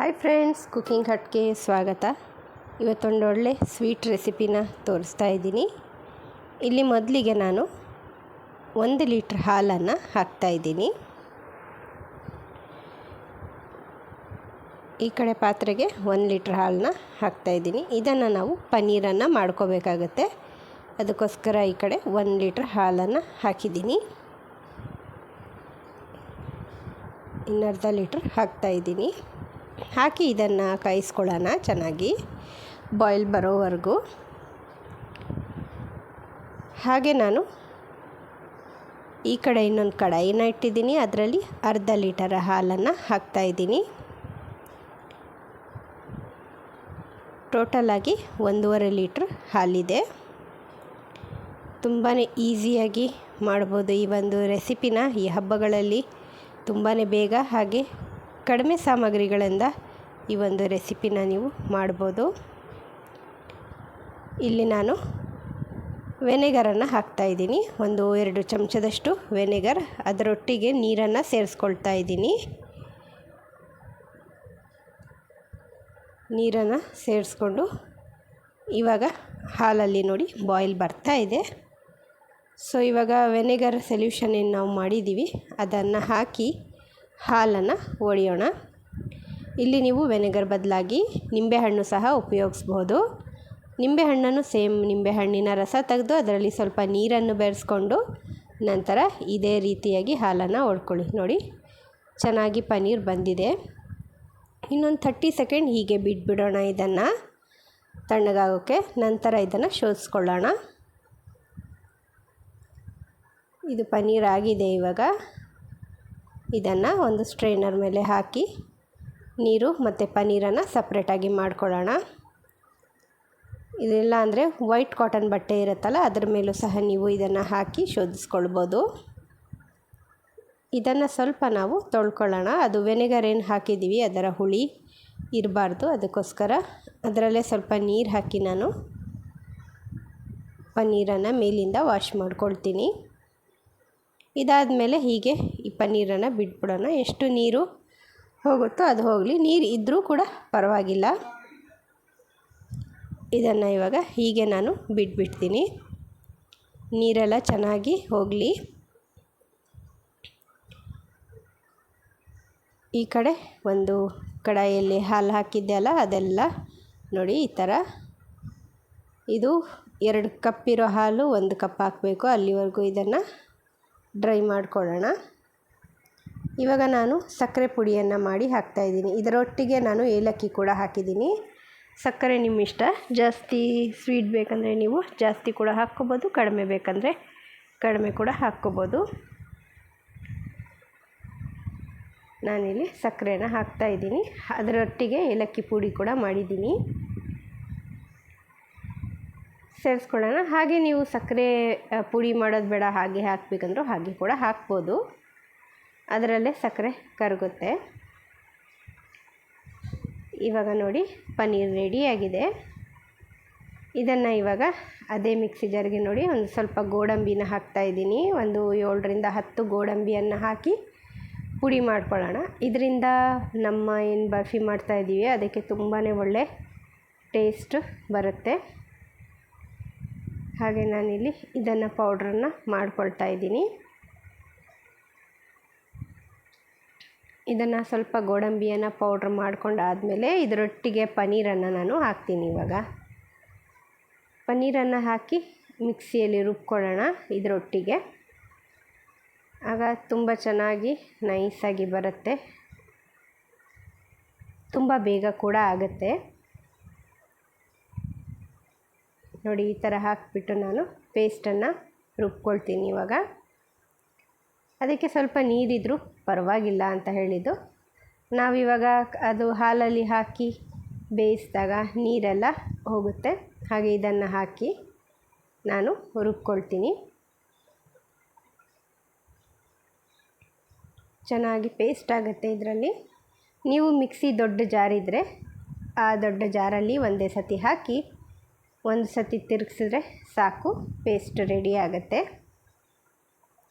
Hi friends, cooking ಹಟ್ಗೆ ಸ್ವಾಗತ. ಇವತ್ತೊಂದು ಒಳ್ಳೆ ಸ್ವೀಟ್ ರೆಸಿಪಿನ ತೋರಿಸ್ತಾ ಇದ್ದೀನಿ. ಇಲ್ಲಿ ಮೊದಲಿಗೆ ನಾನು 1 ಲೀಟ್ರ್ ಹಾಲನ್ನು ಹಾಕ್ತಾಯಿದ್ದೀನಿ. ಈ ಕಡೆ ಪಾತ್ರೆಗೆ 1 ಲೀಟ್ರ್ ಹಾಲನ್ನ ಹಾಕ್ತಾಯಿದ್ದೀನಿ. ಇದನ್ನು ನಾವು ಪನ್ನೀರನ್ನು ಮಾಡ್ಕೋಬೇಕಾಗತ್ತೆ. ಅದಕ್ಕೋಸ್ಕರ ಈ ಕಡೆ 1 ಲೀಟ್ರ್ ಹಾಲನ್ನು ಹಾಕಿದ್ದೀನಿ. ಇನ್ನರ್ಧ ಲೀಟ್ರ್ ಹಾಕ್ತಾಯಿದ್ದೀನಿ. ಹಾಕಿ ಇದನ್ನು ಕಾಯಿಸ್ಕೊಳ್ಳೋಣ ಚೆನ್ನಾಗಿ, ಬಾಯ್ಲ್ ಬರೋವರೆಗೂ. ಹಾಗೆ ನಾನು ಈ ಕಡೆ ಇನ್ನೊಂದು ಕಡಾಯಿನ ಇಟ್ಟಿದ್ದೀನಿ. ಅದರಲ್ಲಿ ಅರ್ಧ ಲೀಟರ್ ಹಾಲನ್ನು ಹಾಕ್ತಾಯಿದ್ದೀನಿ. ಟೋಟಲಾಗಿ 1.5 ಲೀಟ್ರ್ ಹಾಲಿದೆ. ತುಂಬಾ ಈಸಿಯಾಗಿ ಮಾಡ್ಬೋದು ಈ ಒಂದು ರೆಸಿಪಿನ. ಈ ಹಬ್ಬಗಳಲ್ಲಿ ತುಂಬಾ ಬೇಗ ಹಾಗೆ ಕಡಿಮೆ ಸಾಮಗ್ರಿಗಳಿಂದ ಈ ಒಂದು ರೆಸಿಪಿನ ನೀವು ಮಾಡ್ಬೋದು. ಇಲ್ಲಿ ನಾನು ವೆನೆಗರನ್ನು ಹಾಕ್ತಾಯಿದ್ದೀನಿ. 1-2 ಚಮಚದಷ್ಟು ವೆನೆಗರ್. ಅದರೊಟ್ಟಿಗೆ ನೀರನ್ನು ಸೇರಿಸ್ಕೊಳ್ತಾ ಇದ್ದೀನಿ. ನೀರನ್ನು ಸೇರಿಸ್ಕೊಂಡು ಇವಾಗ ಹಾಲಲ್ಲಿ ನೋಡಿ ಬಾಯ್ಲ್ ಬರ್ತಾ ಇದೆ. ಸೊ ಇವಾಗ ವೆನೆಗರ್ ಸೊಲ್ಯೂಷನ್ ಏನು ನಾವು ಮಾಡಿದ್ದೀವಿ ಅದನ್ನು ಹಾಕಿ ಹಾಲನ್ನು ಒಡೆಯೋಣ. ಇಲ್ಲಿ ನೀವು ವೆನೆಗರ್ ಬದಲಾಗಿ ನಿಂಬೆಹಣ್ಣು ಸಹ ಉಪಯೋಗಿಸ್ಬೋದು. ನಿಂಬೆಹಣ್ಣನ್ನು ನಿಂಬೆಹಣ್ಣಿನ ರಸ ತೆಗೆದು ಅದರಲ್ಲಿ ಸ್ವಲ್ಪ ನೀರನ್ನು ಬೆರೆಸ್ಕೊಂಡು ನಂತರ ಇದೇ ರೀತಿಯಾಗಿ ಹಾಲನ್ನು ಒಡ್ಕೊಳ್ಳಿ. ನೋಡಿ, ಚೆನ್ನಾಗಿ ಪನ್ನೀರ್ ಬಂದಿದೆ. ಇನ್ನೊಂದು 30 ಸೆಕೆಂಡ್ ಹೀಗೆ ಬಿಟ್ಬಿಡೋಣ ಇದನ್ನು ತಣ್ಣಗಾಗೋಕ್ಕೆ. ನಂತರ ಇದನ್ನು ಶೋಧಿಸ್ಕೊಳ್ಳೋಣ. ಇದು ಪನ್ನೀರ್ ಆಗಿದೆ. ಇವಾಗ ಇದನ್ನು ಒಂದು ಸ್ಟ್ರೈನರ್ ಮೇಲೆ ಹಾಕಿ ನೀರು ಮತ್ತು ಪನ್ನೀರನ್ನು ಸಪ್ರೇಟಾಗಿ ಮಾಡ್ಕೊಳ್ಳೋಣ. ಇದೆಲ್ಲ ಅಂದರೆ ವೈಟ್ ಕಾಟನ್ ಬಟ್ಟೆ ಇರುತ್ತಲ್ಲ, ಅದರ ಮೇಲೂ ಸಹ ನೀವು ಇದನ್ನು ಹಾಕಿ ಶೋಧಿಸ್ಕೊಳ್ಬೋದು. ಇದನ್ನು ಸ್ವಲ್ಪ ನಾವು ತೊಳ್ಕೊಳ್ಳೋಣ. ಅದು ವೆನೆಗರ್ ಏನು ಹಾಕಿದ್ದೀವಿ ಅದರ ಹುಳಿ ಇರಬಾರ್ದು. ಅದಕ್ಕೋಸ್ಕರ ಅದರಲ್ಲೇ ಸ್ವಲ್ಪ ನೀರು ಹಾಕಿ ನಾನು ಪನ್ನೀರನ್ನು ಮೇಲಿಂದ ವಾಶ್ ಮಾಡ್ಕೊಳ್ತೀನಿ. ಇದಾದಮೇಲೆ ಹೀಗೆ ಈ ಪನ್ನೀರನ್ನು ಬಿಟ್ಬಿಡೋಣ. ಎಷ್ಟು ನೀರು ಹೋಗುತ್ತೋ ಅದು ಹೋಗಲಿ. ನೀರು ಇದ್ದರೂ ಕೂಡ ಪರವಾಗಿಲ್ಲ. ಇದನ್ನು ಇವಾಗ ಹೀಗೆ ನಾನು ಬಿಟ್ಬಿಡ್ತೀನಿ. ನೀರೆಲ್ಲ ಚೆನ್ನಾಗಿ ಹೋಗಲಿ. ಈ ಕಡೆ ಒಂದು ಕಡಾಯಿಯಲ್ಲಿ ಹಾಲು ಹಾಕಿದ್ದೆ ಅಲ್ಲ, ಅದೆಲ್ಲ ನೋಡಿ ಈ ಥರ. ಇದು 2 ಕಪ್ ಇರೋ ಹಾಲು 1 ಕಪ್ ಹಾಕಬೇಕು. ಅಲ್ಲಿವರೆಗೂ ಇದನ್ನು ಡ್ರೈ ಮಾಡ್ಕೊಳ್ಳೋಣ. ಇವಾಗ ನಾನು ಸಕ್ಕರೆ ಪುಡಿಯನ್ನು ಮಾಡಿ ಹಾಕ್ತಾಯಿದ್ದೀನಿ. ಇದರೊಟ್ಟಿಗೆ ನಾನು ಏಲಕ್ಕಿ ಕೂಡ ಹಾಕಿದ್ದೀನಿ. ಸಕ್ಕರೆ ನಿಮ್ಮ ಇಷ್ಟ. ಜಾಸ್ತಿ ಸ್ವೀಟ್ ಬೇಕಂದರೆ ನೀವು ಜಾಸ್ತಿ ಕೂಡ ಹಾಕ್ಕೋಬೋದು, ಕಡಿಮೆ ಬೇಕಂದರೆ ಕಡಿಮೆ ಕೂಡ ಹಾಕ್ಕೋಬೋದು. ನಾನಿಲ್ಲಿ ಸಕ್ಕರೆನ ಹಾಕ್ತಾಯಿದ್ದೀನಿ. ಅದರೊಟ್ಟಿಗೆ ಏಲಕ್ಕಿ ಪುಡಿ ಕೂಡ ಮಾಡಿದ್ದೀನಿ. ಸೇರಿಸ್ಕೊಳ್ಳೋಣ. ಹಾಗೆ ನೀವು ಸಕ್ಕರೆ ಪುಡಿ ಮಾಡೋದು ಬೇಡ, ಹಾಗೆ ಹಾಕಬೇಕಂದ್ರೂ ಹಾಗೆ ಕೂಡ ಹಾಕ್ಬೋದು. ಅದರಲ್ಲೇ ಸಕ್ಕರೆ ಕರಗುತ್ತೆ. ಇವಾಗ ನೋಡಿ ಪನ್ನೀರ್ ರೆಡಿಯಾಗಿದೆ. ಇದನ್ನು ಇವಾಗ ಅದೇ ಮಿಕ್ಸಿ ಜಾರ್ಗೆ ನೋಡಿ ಒಂದು ಸ್ವಲ್ಪ ಗೋಡಂಬಿನ ಹಾಕ್ತಾಯಿದ್ದೀನಿ. ಒಂದು 7ರಿಂದ 10 ಗೋಡಂಬಿಯನ್ನು ಹಾಕಿ ಪುಡಿ ಮಾಡ್ಕೊಳ್ಳೋಣ. ಇದರಿಂದ ನಮ್ಮ ಏನು ಬರ್ಫಿ ಮಾಡ್ತಾಯಿದ್ದೀವಿ ಅದಕ್ಕೆ ತುಂಬಾ ಒಳ್ಳೆ ಟೇಸ್ಟ್ ಬರುತ್ತೆ. ಹಾಗೆ ನಾನಿಲ್ಲಿ ಇದನ್ನು ಪೌಡ್ರನ್ನು ಮಾಡ್ಕೊಳ್ತಾ ಇದ್ದೀನಿ. ಇದನ್ನು ಸ್ವಲ್ಪ ಗೋಡಂಬಿಯನ್ನು ಪೌಡ್ರ್ ಮಾಡ್ಕೊಂಡಾದಮೇಲೆ ಇದರೊಟ್ಟಿಗೆ ಪನ್ನೀರನ್ನು ನಾನು ಹಾಕ್ತೀನಿ. ಇವಾಗ ಪನ್ನೀರನ್ನು ಹಾಕಿ ಮಿಕ್ಸಿಯಲ್ಲಿ ರುಬ್ಕೊಳ್ಳೋಣ ಇದರೊಟ್ಟಿಗೆ. ಆಗ ತುಂಬ ಚೆನ್ನಾಗಿ ನೈಸಾಗಿ ಬರುತ್ತೆ. ತುಂಬ ಬೇಗ ಕೂಡ ಆಗುತ್ತೆ. ನೋಡಿ, ಈ ಥರ ಹಾಕಿಬಿಟ್ಟು ನಾನು ಪೇಸ್ಟನ್ನು ರುಬ್ಕೊಳ್ತೀನಿ. ಇವಾಗ ಅದಕ್ಕೆ ಸ್ವಲ್ಪ ನೀರಿದ್ರೂ ಪರವಾಗಿಲ್ಲ ಅಂತ ಹೇಳಿದ್ದು. ನಾವಿವಾಗ ಅದು ಹಾಲಲ್ಲಿ ಹಾಕಿ ಬೇಯಿಸಿದಾಗ ನೀರೆಲ್ಲ ಹೋಗುತ್ತೆ. ಹಾಗೆ ಇದನ್ನು ಹಾಕಿ ನಾನು ರುಬ್ಕೊಳ್ತೀನಿ. ಚೆನ್ನಾಗಿ ಪೇಸ್ಟ್ ಆಗುತ್ತೆ ಇದರಲ್ಲಿ. ನೀವು ಮಿಕ್ಸಿ ದೊಡ್ಡ ಜಾರಿದ್ದರೆ ಆ ದೊಡ್ಡ ಜಾರಲ್ಲಿ ಒಂದೇ ಸತಿ ಹಾಕಿ ಒಂದು ಸತಿ ತಿರುಗಿಸಿದ್ರೆ ಸಾಕು, ಪೇಸ್ಟ್ ರೆಡಿ ಆಗುತ್ತೆ.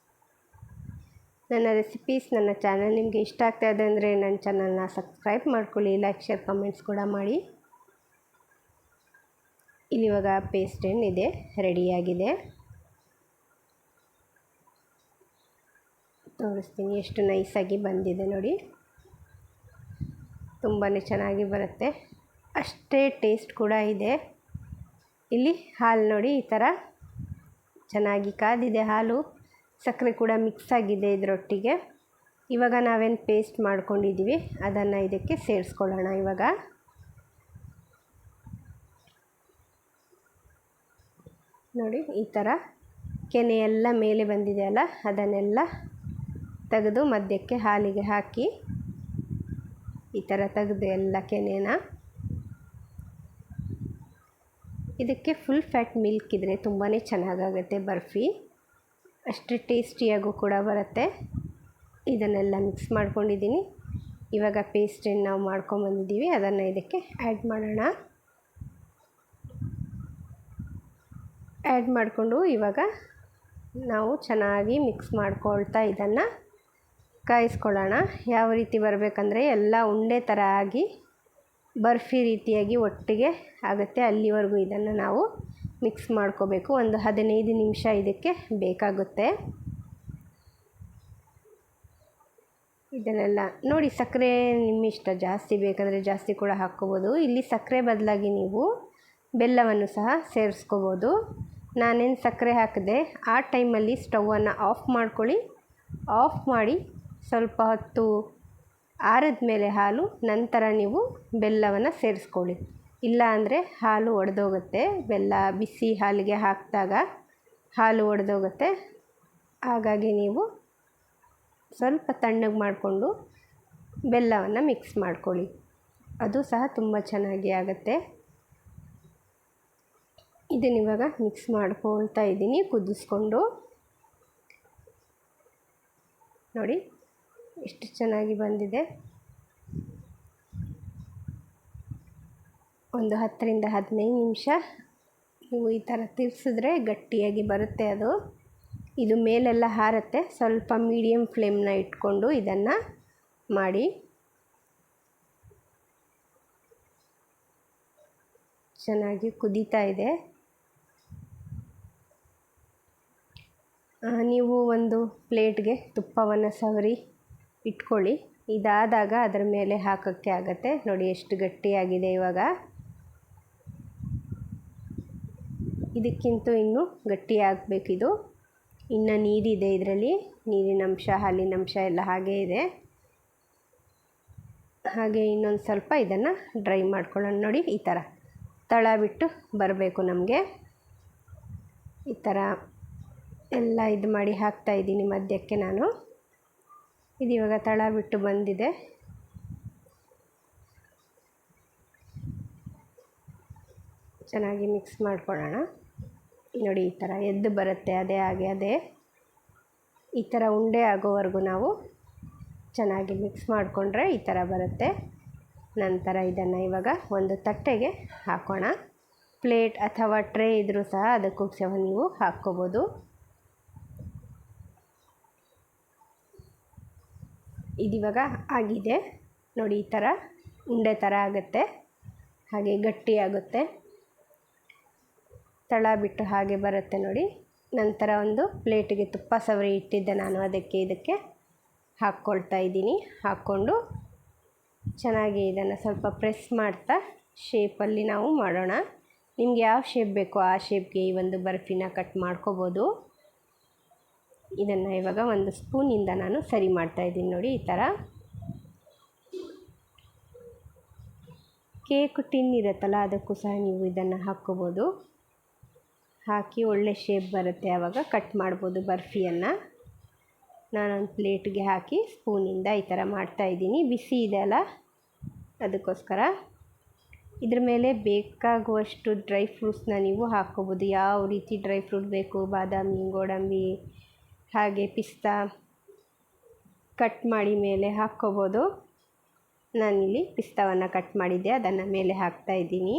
ನನ್ನ ರೆಸಿಪೀಸ್, ನನ್ನ ಚಾನಲ್ ನಿಮಗೆ ಇಷ್ಟ ಆಗ್ತಾಯಿದೆ ಅಂದರೆ ನನ್ನ ಚಾನಲ್ನ ಸಬ್ಸ್ಕ್ರೈಬ್ ಮಾಡ್ಕೊಳ್ಳಿ, ಲೈಕ್ ಶೇರ್ ಕಮೆಂಟ್ಸ್ ಕೂಡ ಮಾಡಿ. ಇಲ್ಲಿ ಇವಾಗ ಪೇಸ್ಟ್ ಏನಿದೆ ರೆಡಿಯಾಗಿದೆ. ತೋರಿಸ್ತೀನಿ ಎಷ್ಟು ನೈಸಾಗಿ ಬಂದಿದೆ ನೋಡಿ. ತುಂಬಾ ಚೆನ್ನಾಗಿ ಬರುತ್ತೆ, ಅಷ್ಟೇ ಟೇಸ್ಟ್ ಕೂಡ ಇದೆ. ಇಲ್ಲಿ ಹಾಲು ನೋಡಿ, ಈ ಥರ ಚೆನ್ನಾಗಿ ಕಾದಿದೆ ಹಾಲು. ಸಕ್ಕರೆ ಕೂಡ ಮಿಕ್ಸ್ ಆಗಿದೆ ಇದರೊಟ್ಟಿಗೆ. ಇವಾಗ ನಾವೇನು ಪೇಸ್ಟ್ ಮಾಡ್ಕೊಂಡಿದ್ದೀವಿ ಅದನ್ನು ಇದಕ್ಕೆ ಸೇರಿಸ್ಕೊಳ್ಳೋಣ. ಇವಾಗ ನೋಡಿ, ಈ ಥರ ಕೆನೆ ಎಲ್ಲ ಮೇಲೆ ಬಂದಿದೆ ಅಲ್ಲ, ಅದನ್ನೆಲ್ಲ ತೆಗೆದು ಮಧ್ಯಕ್ಕೆ ಹಾಲಿಗೆ ಹಾಕಿ ಈ ಥರ ತೆಗೆದು ಎಲ್ಲ ಕೆನೆನ ಇದಕ್ಕೆ ಫುಲ್ ಫ್ಯಾಟ್ ಮಿಲ್ಕ್ ಇದ್ದರೆ ತುಂಬಾ ಚೆನ್ನಾಗಾಗುತ್ತೆ ಬರ್ಫಿ, ಅಷ್ಟೇ ಟೇಸ್ಟಿಯಾಗೂ ಕೂಡ ಬರುತ್ತೆ. ಇದನ್ನೆಲ್ಲ ಮಿಕ್ಸ್ ಮಾಡ್ಕೊಂಡಿದ್ದೀನಿ. ಇವಾಗ ಪೇಸ್ಟನ್ನು ನಾವು ಮಾಡ್ಕೊಂಬಂದಿದ್ದೀವಿ, ಅದನ್ನು ಇದಕ್ಕೆ ಆ್ಯಡ್ ಮಾಡೋಣ. ಆ್ಯಡ್ ಮಾಡಿಕೊಂಡು ಇವಾಗ ನಾವು ಚೆನ್ನಾಗಿ ಮಿಕ್ಸ್ ಮಾಡ್ಕೊಳ್ತಾ ಇದನ್ನು ಕಾಯಿಸ್ಕೊಳ್ಳೋಣ. ಯಾವ ರೀತಿ ಬರಬೇಕಂದ್ರೆ ಎಲ್ಲ ಉಂಡೆ ಥರ ಆಗಿ ಬರ್ಫಿ ರೀತಿಯಾಗಿ ಒಟ್ಟಿಗೆ ಆಗುತ್ತೆ, ಅಲ್ಲಿವರೆಗೂ ಇದನ್ನು ನಾವು ಮಿಕ್ಸ್ ಮಾಡ್ಕೋಬೇಕು. ಒಂದು 15 ನಿಮಿಷ ಇದಕ್ಕೆ ಬೇಕಾಗುತ್ತೆ. ಇದನ್ನೆಲ್ಲ ನೋಡಿ, ಸಕ್ಕರೆ ನಿಮ್ಮಿಷ್ಟ, ಜಾಸ್ತಿ ಬೇಕಾದರೆ ಜಾಸ್ತಿ ಕೂಡ ಹಾಕ್ಕೋಬೋದು. ಇಲ್ಲಿ ಸಕ್ಕರೆ ಬದಲಾಗಿ ನೀವು ಬೆಲ್ಲವನ್ನು ಸಹ ಸೇರಿಸ್ಕೋಬೋದು. ನಾನೇನು ಸಕ್ಕರೆ ಹಾಕಿದೆ, ಆ ಟೈಮಲ್ಲಿ ಸ್ಟವನ್ನು ಆಫ್ ಮಾಡ್ಕೊಳ್ಳಿ. ಆಫ್ ಮಾಡಿ ಸ್ವಲ್ಪ ಹೊತ್ತು ಆರಿದ ಮೇಲೆ ಹಾಲು, ನಂತರ ನೀವು ಬೆಲ್ಲವನ್ನು ಸೇರಿಸ್ಕೊಳ್ಳಿ. ಇಲ್ಲ ಅಂದರೆ ಹಾಲು ಒಡೆದೋಗುತ್ತೆ. ಬೆಲ್ಲ ಬಿಸಿ ಹಾಲಿಗೆ ಹಾಕಿದಾಗ ಹಾಲು ಒಡೆದೋಗುತ್ತೆ. ಹಾಗಾಗಿ ನೀವು ಸ್ವಲ್ಪ ತಣ್ಣಗೆ ಮಾಡಿಕೊಂಡು ಬೆಲ್ಲವನ್ನು ಮಿಕ್ಸ್ ಮಾಡ್ಕೊಳ್ಳಿ, ಅದು ಸಹ ತುಂಬ ಚೆನ್ನಾಗಿ ಆಗುತ್ತೆ. ಇದನ್ನಿವಾಗ ಮಿಕ್ಸ್ ಮಾಡ್ಕೊಳ್ತಾ ಇದ್ದೀನಿ ಕುದಿಸ್ಕೊಂಡು. ನೋಡಿ ಎಷ್ಟು ಚೆನ್ನಾಗಿ ಬಂದಿದೆ. ಒಂದು 10 ರಿಂದ 15 ನಿಮಿಷ ನೀವು ಈ ಥರ ತಿರ್ಸಿದ್ರೆ ಗಟ್ಟಿಯಾಗಿ ಬರುತ್ತೆ ಅದು. ಇದು ಮೇಲೆಲ್ಲ ಹಾರುತ್ತೆ. ಸ್ವಲ್ಪ ಮೀಡಿಯಮ್ ಫ್ಲೇಮ್ನ ಇಟ್ಕೊಂಡು ಇದನ್ನು ಮಾಡಿ. ಚೆನ್ನಾಗಿ ಕುದೀತಾ ಇದೆ. ನೀವು ಒಂದು ಪ್ಲೇಟ್ಗೆ ತುಪ್ಪವನ್ನು ಸವರಿ ಇಟ್ಕೊಳ್ಳಿ. ಇದಾದಾಗ ಅದರ ಮೇಲೆ ಹಾಕೋಕ್ಕೆ ಆಗುತ್ತೆ. ನೋಡಿ ಎಷ್ಟು ಗಟ್ಟಿಯಾಗಿದೆ. ಇವಾಗ ಇದಕ್ಕಿಂತ ಇನ್ನೂ ಗಟ್ಟಿಯಾಗಬೇಕಿದು. ಇನ್ನು ನೀರಿದೆ ಇದರಲ್ಲಿ, ನೀರಿನಂಶ ಹಾಲಿನಂಶ ಎಲ್ಲ ಹಾಗೇ ಇದೆ. ಹಾಗೆ ಇನ್ನೊಂದು ಸ್ವಲ್ಪ ಇದನ್ನು ಡ್ರೈ ಮಾಡ್ಕೊಳ್ಳೋಣ. ನೋಡಿ ಈ ಥರ ತಳ ಬಿಟ್ಟು ಬರಬೇಕು ನಮಗೆ. ಈ ಥರ ಎಲ್ಲ ಇದು ಮಾಡಿ ಹಾಕ್ತಾಯಿದ್ದೀನಿ ಮಧ್ಯಕ್ಕೆ ನಾನು. ಇದು ಇವಾಗ ತಳ ಬಿಟ್ಟು ಬಂದಿದೆ. ಚೆನ್ನಾಗಿ ಮಿಕ್ಸ್ ಮಾಡ್ಕೊಳ್ಳೋಣ. ನೋಡಿ ಈ ಥರ ಎದ್ದು ಬರುತ್ತೆ, ಅದೇ ಈ ಥರ ಉಂಡೆ ಆಗೋವರೆಗೂ ನಾವು ಚೆನ್ನಾಗಿ ಮಿಕ್ಸ್ ಮಾಡಿಕೊಂಡ್ರೆ ಈ ಥರ ಬರುತ್ತೆ. ನಂತರ ಇದನ್ನು ಇವಾಗ ಒಂದು ತಟ್ಟೆಗೆ ಹಾಕೋಣ. ಪ್ಲೇಟ್ ಅಥವಾ ಟ್ರೇ ಇದ್ದರೂ ಸಹ ಅದಕ್ಕೂ ಸಹ ನೀವು ಹಾಕ್ಕೋಬೋದು. ಇದಿವಾಗ ಆಗಿದೆ ನೋಡಿ, ಈ ಥರ ಉಂಡೆ ಥರ ಆಗುತ್ತೆ, ಹಾಗೆ ಗಟ್ಟಿಯಾಗುತ್ತೆ. ತಳ ಬಿಟ್ಟು ಹಾಗೆ ಬರುತ್ತೆ ನೋಡಿ. ನಂತರ ಒಂದು ಪ್ಲೇಟಿಗೆ ತುಪ್ಪ ಸವರಿ ಇಟ್ಟಿದ್ದೆ ನಾನು, ಇದಕ್ಕೆ ಹಾಕ್ಕೊಳ್ತಾ ಇದ್ದೀನಿ. ಹಾಕ್ಕೊಂಡು ಚೆನ್ನಾಗಿ ಇದನ್ನು ಸ್ವಲ್ಪ ಪ್ರೆಸ್ ಮಾಡ್ತಾ ಶೇಪಲ್ಲಿ ನಾವು ಮಾಡೋಣ. ನಿಮ್ಗೆ ಯಾವ ಶೇಪ್ ಬೇಕೋ ಆ ಶೇಪ್ಗೆ ಈ ಒಂದು ಬರ್ಫಿನ ಕಟ್ ಮಾಡ್ಕೋಬೋದು. ಇದನ್ನು ಇವಾಗ ಒಂದು ಸ್ಪೂನಿಂದ ನಾನು ಸರಿ ಮಾಡ್ತಾಯಿದ್ದೀನಿ ನೋಡಿ. ಈ ಥರ ಕೇಕ್ ಟಿನ್ ಇರುತ್ತಲ್ಲ, ಅದಕ್ಕೂ ಸಹ ನೀವು ಇದನ್ನು ಹಾಕ್ಕೋಬೋದು. ಹಾಕಿ ಒಳ್ಳೆ ಶೇಪ್ ಬರುತ್ತೆ, ಆವಾಗ ಕಟ್ ಮಾಡ್ಬೋದು ಬರ್ಫಿಯನ್ನು. ನಾನೊಂದು ಪ್ಲೇಟ್ಗೆ ಹಾಕಿ ಸ್ಪೂನಿಂದ ಈ ಥರ ಮಾಡ್ತಾಯಿದ್ದೀನಿ. ಬಿಸಿ ಇದೆ ಅಲ್ಲ, ಅದಕ್ಕೋಸ್ಕರ. ಇದ್ರ ಮೇಲೆ ಬೇಕಾಗುವಷ್ಟು ಡ್ರೈ ಫ್ರೂಟ್ಸ್ನ ನೀವು ಹಾಕ್ಕೋಬೋದು. ಯಾವ ರೀತಿ ಡ್ರೈ ಫ್ರೂಟ್ ಬೇಕು, ಬಾದಾಮಿ, ಗೋಡಂಬಿ, ಹಾಗೆ ಪಿಸ್ತಾ ಕಟ್ ಮಾಡಿ ಮೇಲೆ ಹಾಕ್ಕೋಬೋದು. ನಾನಿಲ್ಲಿ ಪಿಸ್ತಾವನ್ನು ಕಟ್ ಮಾಡಿದ್ದೆ, ಅದನ್ನು ಮೇಲೆ ಹಾಕ್ತಾಯಿದ್ದೀನಿ.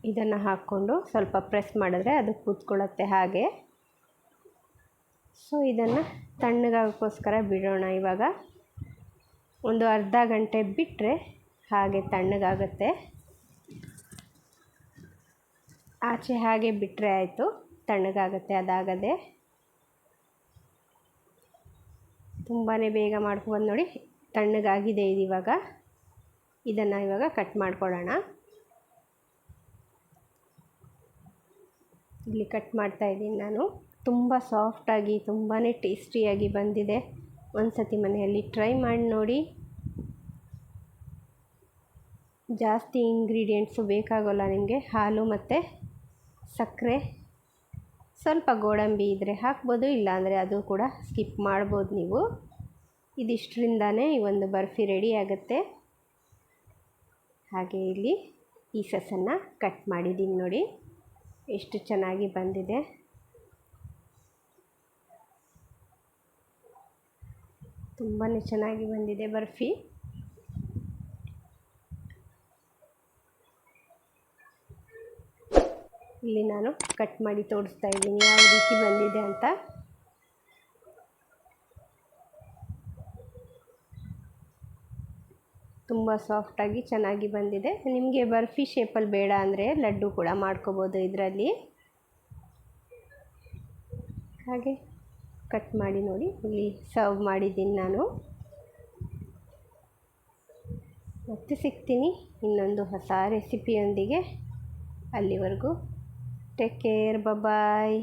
ಇದನ್ನು ಹಾಕ್ಕೊಂಡು ಸ್ವಲ್ಪ ಪ್ರೆಸ್ ಮಾಡಿದ್ರೆ ಅದು ಕೂತ್ಕೊಳ್ಳುತ್ತೆ. ಹಾಗೆ ಸೊ ಇದನ್ನು ತಣ್ಣಗಾಗೋಕ್ಕೋಸ್ಕರ ಬಿಡೋಣ. ಇವಾಗ ಒಂದು ಅರ್ಧ ಗಂಟೆ ಬಿಟ್ಟರೆ ಹಾಗೆ ತಣ್ಣಗಾಗುತ್ತೆ. ಆಚೆ ಹಾಗೆ ಬಿಟ್ಟರೆ ಆಯಿತು, ತಣ್ಣಗಾಗುತ್ತೆ. ಅದಾಗದೆ ತುಂಬಾ ಬೇಗ ಮಾಡ್ಕೊಬೋದು ನೋಡಿ. ತಣ್ಣಗಾಗಿದೆ ಇದು. ಇವಾಗ ಇದನ್ನು ಇವಾಗ ಕಟ್ ಮಾಡ್ಕೊಳ್ಳೋಣ. ಇಲ್ಲಿ ಕಟ್ ಮಾಡ್ತಾಯಿದ್ದೀನಿ ನಾನು. ತುಂಬ ಸಾಫ್ಟಾಗಿ ತುಂಬಾ ಟೇಸ್ಟಿಯಾಗಿ ಬಂದಿದೆ. ಒಂದು ಸತಿ ಮನೆಯಲ್ಲಿ ಟ್ರೈ ಮಾಡಿ ನೋಡಿ. ಜಾಸ್ತಿ ಇಂಗ್ರೀಡಿಯೆಂಟ್ಸು ಬೇಕಾಗೋಲ್ಲ ನಿಮಗೆ. ಹಾಲು ಮತ್ತು ಸಕ್ಕರೆ, ಸ್ವಲ್ಪ ಗೋಡಂಬಿ ಇದ್ದರೆ ಹಾಕ್ಬೋದು, ಇಲ್ಲಾಂದರೆ ಅದು ಕೂಡ ಸ್ಕಿಪ್ ಮಾಡ್ಬೋದು ನೀವು. ಇದಿಷ್ಟರಿಂದನೇ ಈ ಒಂದು ಬರ್ಫಿ ರೆಡಿ ಆಗುತ್ತೆ. ಹಾಗೆ ಇಲ್ಲಿ ಪೀಸಸನ್ನು ಕಟ್ ಮಾಡಿದ್ದೀನಿ ನೋಡಿ, ಎಷ್ಟು ಚೆನ್ನಾಗಿ ಬಂದಿದೆ. ತುಂಬಾ ಚೆನ್ನಾಗಿ ಬಂದಿದೆ ಬರ್ಫಿ. ಇಲ್ಲಿ ನಾನು ಕಟ್ ಮಾಡಿ ತೋರಿಸ್ತಾ ಇದ್ದೀನಿ ಯಾವ ರೀತಿ ಬಂದಿದೆ ಅಂತ. ತುಂಬ ಸಾಫ್ಟಾಗಿ ಚೆನ್ನಾಗಿ ಬಂದಿದೆ. ನಿಮಗೆ ಬರ್ಫಿ ಶೇಪಲ್ಲಿ ಬೇಡ ಅಂದರೆ ಲಡ್ಡು ಕೂಡ ಮಾಡ್ಕೋಬೋದು ಇದರಲ್ಲಿ. ಹಾಗೆ ಕಟ್ ಮಾಡಿ ನೋಡಿ, ಇಲ್ಲಿ ಸರ್ವ್ ಮಾಡಿದ್ದೀನಿ ನಾನು. ಮತ್ತೆ ಸಿಗ್ತೀನಿ ಇನ್ನೊಂದು ಹೊಸ ರೆಸಿಪಿಯೊಂದಿಗೆ. ಅಲ್ಲಿವರೆಗೂ ಟೇಕ್ ಕೇರ್, ಬಾಯ್.